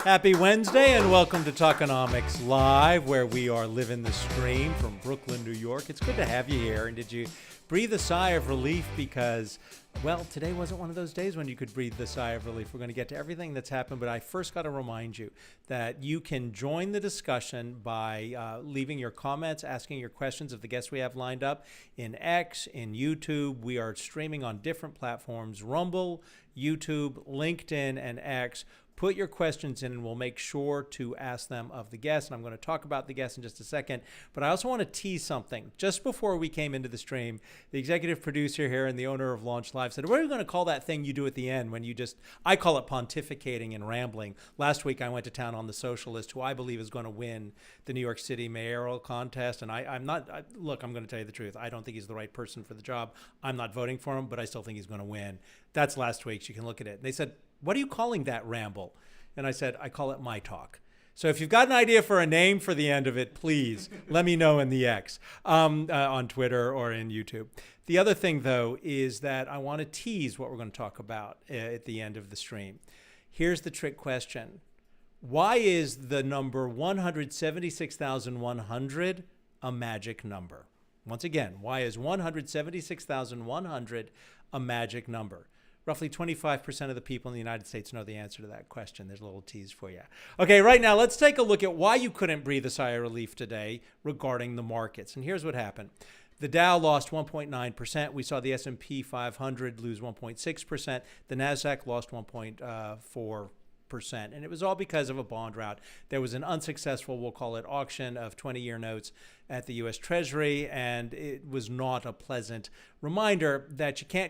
Happy Wednesday and welcome to Talkonomics Live, where we are living the stream from Brooklyn, New York. It's good to have you here. And did you breathe a sigh of relief because, well, today wasn't one of those days when you could breathe the sigh of relief. We're going to get to everything that's happened, but I first got to remind you that you can join the discussion by leaving your comments, asking your questions of the guests we have lined up in X, in YouTube. We are streaming on different platforms, Rumble, YouTube, LinkedIn, and X. Put your questions in and we'll make sure to ask them of the guests. And I'm going to talk about the guests in just a second. But I also want to tease something. Just before we came into the stream, the executive producer here and the owner of Launch Live said, what are we going to call that thing you do at the end when you just, I call it pontificating and rambling. Last week I went to town on the socialist who I believe is going to win the New York City mayoral contest. And I'm going to tell you the truth. I don't think he's the right person for the job. I'm not voting for him, but I still think he's going to win. That's last week's. You can look at it. And they said, what are you calling that ramble? And I said, I call it my talk. So if you've got an idea for a name for the end of it, please let me know in the X, on Twitter or in YouTube. The other thing, though, is that I want to tease what we're going to talk about at the end of the stream. Here's the trick question. Why is the number 176,100 a magic number? Once again, why is 176,100 a magic number? Roughly 25% of the people in the United States know the answer to that question. There's a little tease for you. Okay, right now, let's take a look at why you couldn't breathe a sigh of relief today regarding the markets. And here's what happened. The Dow lost 1.9%. We saw the S&P 500 lose 1.6%. The NASDAQ lost 1.4%. And it was all because of a bond rout. There was an unsuccessful, we'll call it, auction of 20-year notes at the U.S. Treasury, and it was not a pleasant reminder that you can't